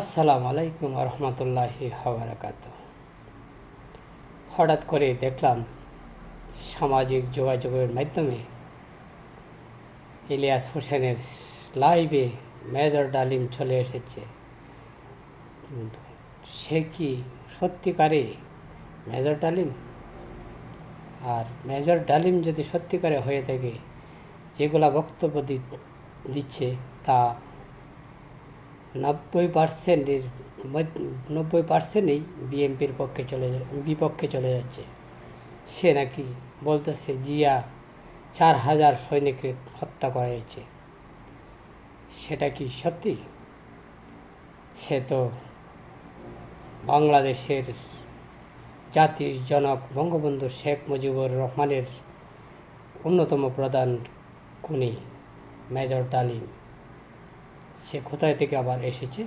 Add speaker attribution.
Speaker 1: আসসালামু আলাইকুম রহমতুল্লাহি ওয়া হঠাৎ করে দেখলাম সামাজিক যোগাযোগের মাধ্যমে ইলিয়াস হোসেনের লাইভে মেজর ডালিম চলে এসেছে। সে কি সত্যিকারে মেজর ডালিম? আর মেজর ডালিম যদি সত্যিকারে হয়ে থাকে, যেগুলা বক্তব্য দিচ্ছে তা 90%ই বিএনপির বিপক্ষে চলে যাচ্ছে। সে নাকি বলতেছে জিয়া 4000 সৈনিককে হত্যা করা হয়েছে। সেটা কি সত্যি? সে তো বাংলাদেশের জাতির জনক বঙ্গবন্ধু শেখ মুজিবুর রহমানের অন্যতম প্রধান খুনি মেজর ডালিম। সে কোথায় থেকে আবার এসেছে?